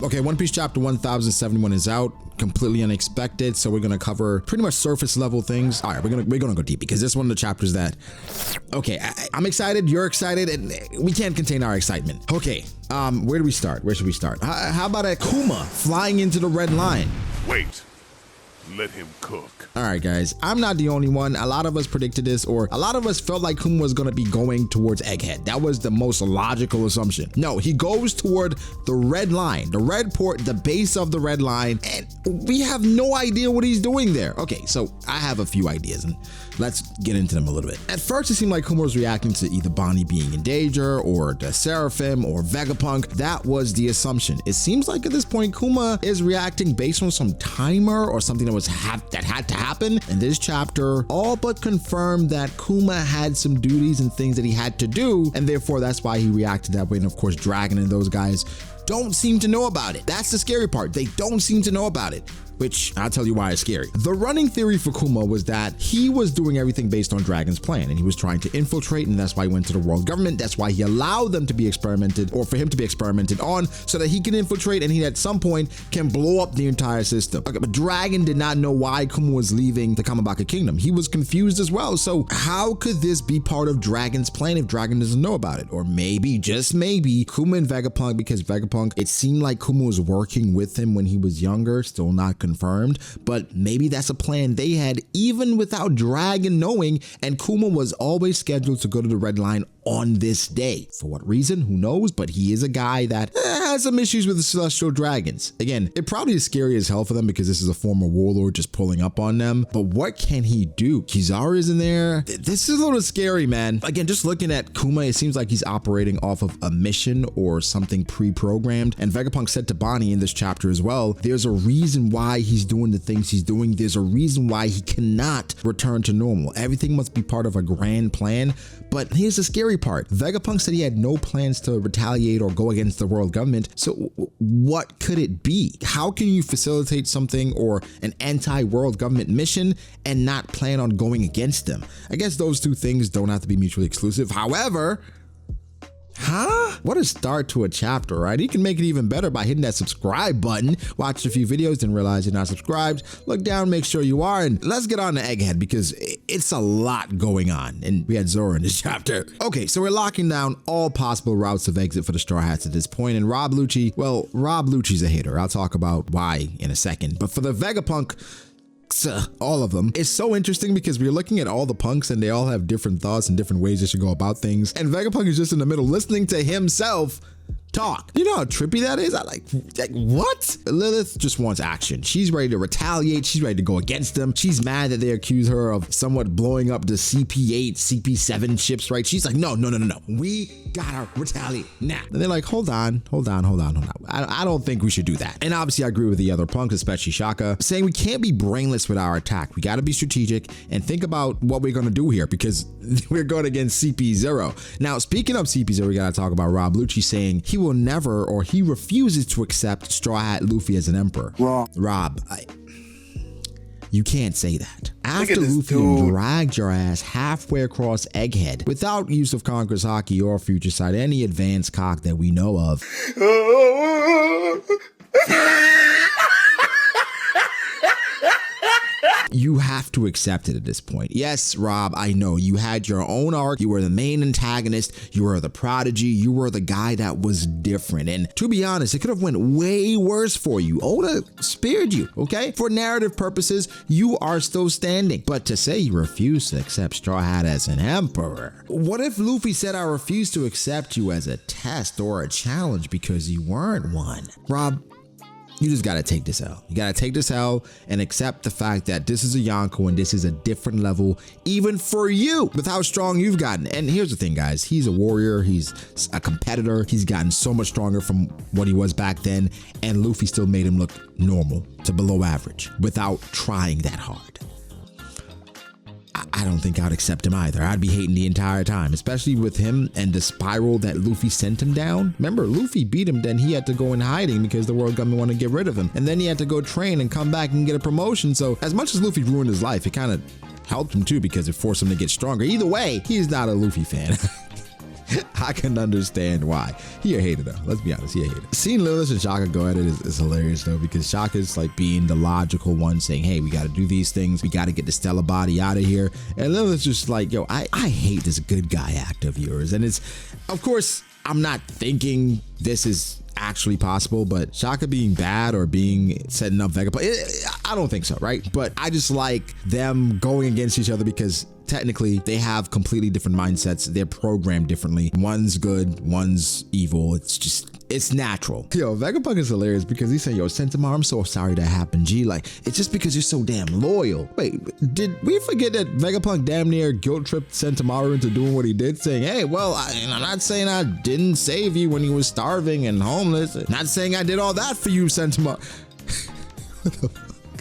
Okay, One Piece chapter 1071 is out. Completely unexpected, so we're gonna cover pretty much surface level things. All right, we're gonna go deep because this is one of the chapters that, okay, I'm excited, you're excited, and we can't contain our excitement. Okay, where do we start? Where should we start? How about Akuma flying into the red line? Wait, let him cook. All right, guys, I'm not the only one. A lot of us predicted this, or a lot of us felt like Kuma was gonna be going towards Egghead. That was the most logical assumption. No, he goes toward the red line, the red port, the base of the red line, and we have no idea what he's doing there. Okay, so I have a few ideas, and let's get into them a little bit. At first, it seemed like Kuma was reacting to either Bonnie being in danger, or the Seraphim, or Vegapunk. That was the assumption. It seems like at this point, Kuma is reacting based on some timer or something that had to happen. In this chapter, all but confirmed that Kuma had some duties and things that he had to do, and therefore that's why he reacted that way. And of course, Dragon and those guys don't seem to know about it. That's the scary part. They don't seem to know about it, which I'll tell you why it's scary. The running theory for Kuma was that he was doing everything based on Dragon's plan, and he was trying to infiltrate, and that's why he went to the world government. That's why he allowed them to be experimented, or for him to be experimented on, so that he can infiltrate and he at some point can blow up the entire system. Okay, but Dragon did not know why Kuma was leaving the Kamabaka Kingdom. He was confused as well. So how could this be part of Dragon's plan if Dragon doesn't know about it? Or maybe, just maybe, Kuma and Vegapunk, because Vegapunk, it seemed like Kuma was working with him when he was younger, still not confirmed, but maybe that's a plan they had even without Dragon knowing, and Kuma was always scheduled to go to the red line on this day. For what reason? Who knows? But he is a guy that has some issues with the celestial dragons. Again, it probably is scary as hell for them because this is a former warlord just pulling up on them. But what can he do? Kizaru is in there. This is a little scary, man. Again, just looking at Kuma, it seems like he's operating off of a mission or something pre-programmed. And Vegapunk said to Bonnie in this chapter as well, there's a reason why he's doing the things he's doing. There's a reason why he cannot return to normal. Everything must be part of a grand plan. But here's the scary part. Vegapunk said he had no plans to retaliate or go against the world government. So what could it be? How can you facilitate something or an anti-world government mission and not plan on going against them? I guess those two things don't have to be mutually exclusive. However, what a start to a chapter, right? You can make it even better by hitting that subscribe button. Watch a few videos, didn't realize you're not subscribed. Look down, make sure you are, and let's get on to Egghead because it's a lot going on. And we had Zoro in this chapter. Okay, so we're locking down all possible routes of exit for the Straw Hats at this point. And Rob Lucci, well, Rob Lucci's a hater. I'll talk about why in a second. But for the Vegapunk, all of them, it's so interesting because we're looking at all the punks and they all have different thoughts and different ways they should go about things, and Vegapunk is just in the middle listening to himself talk. You know how trippy that is? I like what? Lilith just wants action. She's ready to retaliate. She's ready to go against them. She's mad that they accuse her of somewhat blowing up the CP8, CP7 ships, right? She's like, no. We gotta retaliate now. And they're like, hold on. I don't think we should do that. And obviously I agree with the other punks, especially Shaka, saying we can't be brainless with our attack. We gotta be strategic and think about what we're gonna do here because we're going against CP0. Now, speaking of CP0, we gotta talk about Rob Lucci saying he will never, or he refuses to accept Straw Hat Luffy as an emperor. Rob, you can't say that. After Luffy dragged your ass halfway across Egghead without use of Conqueror's Haki or Future Sight, any advanced cock that we know of. You have to accept it at this point. Yes, Rob, I know you had your own arc. You were the main antagonist. You were the prodigy. You were the guy that was different. And to be honest, it could have went way worse for you. Oda spared you, okay? For narrative purposes, you are still standing. But to say you refuse to accept Straw Hat as an emperor, what if Luffy said, I refuse to accept you as a test or a challenge because you weren't one? Rob, you just gotta take this L. You gotta take this L and accept the fact that this is a Yonko and this is a different level, even for you, with how strong you've gotten. And here's the thing, guys. He's a warrior. He's a competitor. He's gotten so much stronger from what he was back then. And Luffy still made him look normal to below average without trying that hard. I don't think I'd accept him either. I'd be hating the entire time, especially with him and the spiral that Luffy sent him down. Remember, Luffy beat him, then he had to go in hiding because the world government wanted to get rid of him. And then he had to go train and come back and get a promotion. So as much as Luffy ruined his life, it kind of helped him too because it forced him to get stronger. Either way, he's not a Luffy fan. I can understand why. He a hater though. Let's be honest, he a hater. Seeing Lilith and Shaka go at it is hilarious though, because Shaka's like being the logical one saying, hey, we got to do these things. We got to get the Stella body out of here. And Lilith's just like, yo, I hate this good guy act of yours. And it's, of course, I'm not thinking this is actually possible, but Shaka being bad or being setting up Vegapunk, I don't think so, right? But I just like them going against each other because technically they have completely different mindsets. They're programmed differently. One's good, one's evil. It's natural. Yo, Vegapunk is hilarious because he's saying, yo, Sentinel, I'm so sorry that happened, G. Like, it's just because you're so damn loyal. Wait, did we forget that Vegapunk damn near guilt tripped Sentinel into doing what he did, saying, hey, well, I'm not saying I didn't save you when you were starving and homeless. Not saying I did all that for you, Sentinel.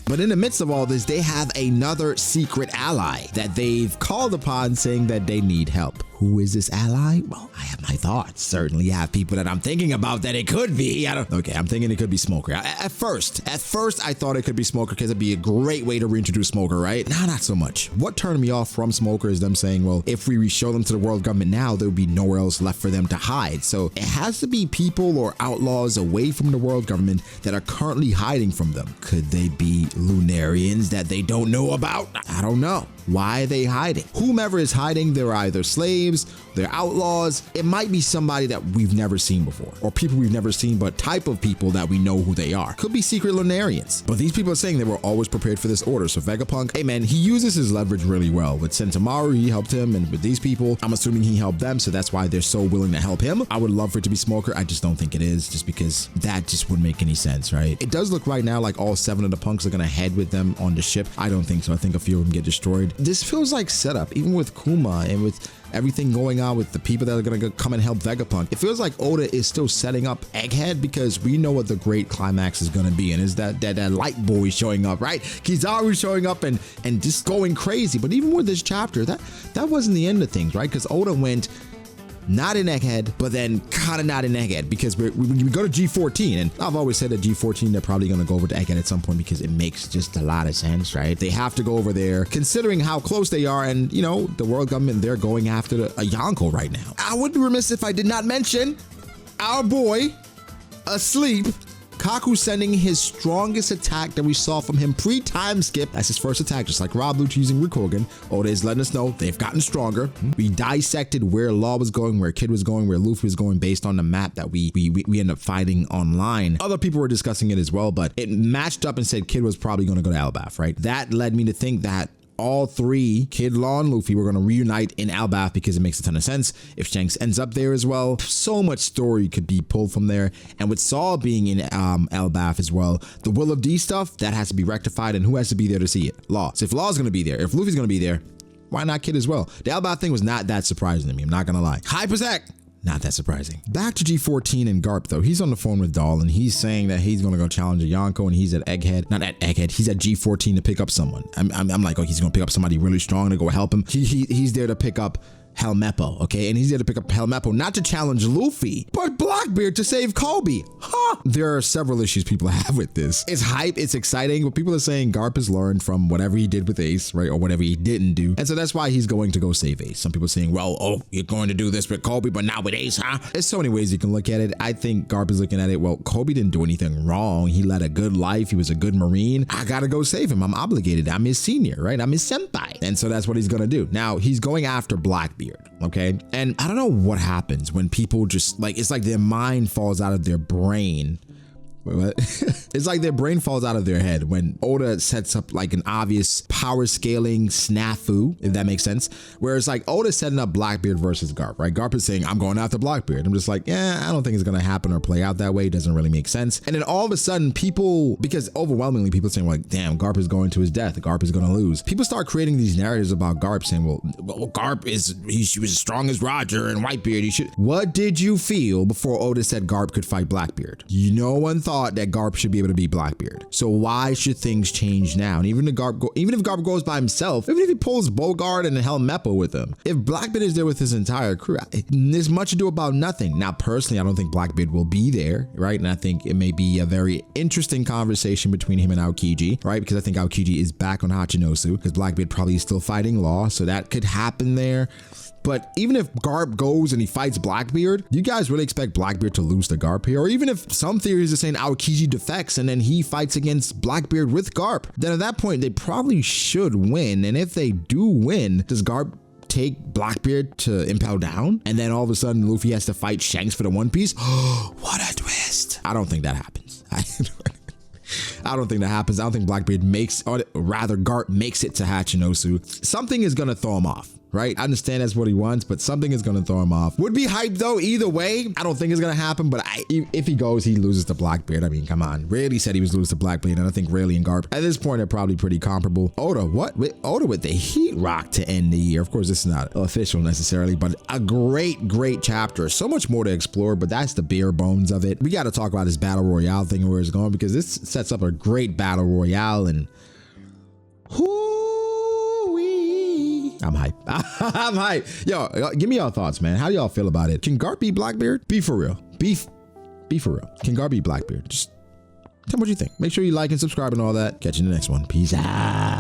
But in the midst of all this, they have another secret ally that they've called upon saying that they need help. Who is this ally? Well, I have my thoughts. Certainly have people that I'm thinking about that it could be. Okay, I'm thinking it could be Smoker. At first, I thought it could be Smoker because it'd be a great way to reintroduce Smoker, right? Nah, not so much. What turned me off from Smoker is them saying, well, if we show them to the world government now, there would be nowhere else left for them to hide. So it has to be people or outlaws away from the world government that are currently hiding from them. Could they be Lunarians that they don't know about? I don't know. Why are they hiding? Whomever is hiding, they're either slaves, they're outlaws. It might be somebody that we've never seen before, or people we've never seen, but type of people that we know who they are. Could be secret Lunarians. But these people are saying they were always prepared for this order. So Vegapunk, hey man, he uses his leverage really well. With Sentomaru, he helped him, and with these people, I'm assuming he helped them, so that's why they're so willing to help him. I would love for it to be Smoker. I just don't think it is, just because that just wouldn't make any sense, right? It does look right now like all 7 of the punks are gonna head with them on the ship. I don't think so. I think a few of them get destroyed. This feels like setup, even with Kuma and with everything going on with the people that are gonna come and help Vegapunk. It feels like Oda is still setting up Egghead because we know what the great climax is gonna be, and is that light boy showing up, right? Kizaru showing up and just going crazy. But even with this chapter, that wasn't the end of things, right? Because Oda went not in Egghead, but then kind of not in Egghead, because we go to G14, and I've always said that G14, they're probably going to go over to Egghead at some point because it makes just a lot of sense, right? They have to go over there, considering how close they are, and, you know, the world government, they're going after a Yonko right now. I would be remiss if I did not mention our boy, asleep, Kaku sending his strongest attack that we saw from him pre-time skip. That's his first attack, just like Rob Lucci using Rikogan. Oda is letting us know they've gotten stronger. We dissected where Law was going, where Kid was going, where Luffy was going based on the map that we ended up fighting online. Other people were discussing it as well, but it matched up and said Kid was probably going to go to Elbaf, right? That led me to think that all 3, Kid, Law, and Luffy, were going to reunite in Elbaf because it makes a ton of sense. If Shanks ends up there as well, so much story could be pulled from there. And with Saul being in Elbaf as well, the Will of D stuff, that has to be rectified, and who has to be there to see it? Law. So if Law's going to be there, if Luffy's going to be there, why not Kid as well? The Elbaf thing was not that surprising to me, I'm not going to lie. Hypersec! Not that surprising. Back to G14 and Garp though. He's on the phone with Doll and he's saying that he's gonna go challenge a Yonko, and he's at Egghead. Not at Egghead, he's at G14 to pick up someone. I'm like, oh, he's gonna pick up somebody really strong to go help him. He's there to pick up Helmeppo, okay? And he's there to pick up Helmeppo, not to challenge Luffy, but Blackbeard to save Kobe. Huh? There are several issues people have with this. It's hype, it's exciting, but people are saying Garp has learned from whatever he did with Ace, right? Or whatever he didn't do. And so that's why he's going to go save Ace. Some people are saying, well, oh, you're going to do this with Kobe, but not with Ace, huh? There's so many ways you can look at it. I think Garp is looking at it, well, Kobe didn't do anything wrong. He led a good life. He was a good Marine. I gotta go save him. I'm obligated. I'm his senior, right? I'm his senpai. And so that's what he's gonna do. Now, he's going after Blackbeard, okay? And I don't know what happens when people just, like, it's like their mind falls out of their brain. What? It's like their brain falls out of their head when Oda sets up like an obvious power scaling snafu, if that makes sense. Whereas like Oda's setting up Blackbeard versus Garp, right? Garp is saying, I'm going after Blackbeard. I'm just like, yeah, I don't think it's going to happen or play out that way. It doesn't really make sense. And then all of a sudden people, because overwhelmingly people are saying like, damn, Garp is going to his death. Garp is going to lose. People start creating these narratives about Garp saying, well Garp he was as strong as Roger and Whitebeard. He should. What did you feel before Oda said Garp could fight Blackbeard? No one thought that Garp should be able to beat Blackbeard. So why should things change now? And even if Garp goes by himself, even if he pulls Bogart and Helmeppo with him, if Blackbeard is there with his entire crew, there's much ado about nothing. Now, personally, I don't think Blackbeard will be there, right? And I think it may be a very interesting conversation between him and Aokiji, right? Because I think Aokiji is back on Hachinosu, because Blackbeard probably is still fighting Law, so that could happen there. But even if Garp goes and he fights Blackbeard, do you guys really expect Blackbeard to lose to Garp here? Or even if some theories are saying Aokiji defects and then he fights against Blackbeard with Garp, then at that point they probably should win. And if they do win, does Garp take Blackbeard to impel down? And then all of a sudden Luffy has to fight Shanks for the One Piece? What a twist. I don't think that happens. I don't think that happens. I don't think Blackbeard makes, or rather Garp makes it to Hachinosu. Something is gonna throw him off, right? I understand that's what he wants, but something is gonna throw him off. Would be hyped though, either way. I don't think it's gonna happen, but if he goes, he loses to Blackbeard. I mean, come on. Rayleigh said he was losing to Blackbeard, and I think Rayleigh and Garp, at this point, are probably pretty comparable. Oda, what? Oda with the Heat Rock to end the year. Of course, this is not official necessarily, but a great chapter. So much more to explore, but that's the bare bones of it. We got to talk about this Battle Royale thing and where it's going, because this sets up a great Battle Royale, and I'm hyped. I'm hyped. Yo, give me your thoughts, man. How do y'all feel about it? Can Garp beat Blackbeard? Be for real. Be for real. Can Garp beat Blackbeard? Just tell me what you think. Make sure you like and subscribe and all that. Catch you in the next one. Peace out.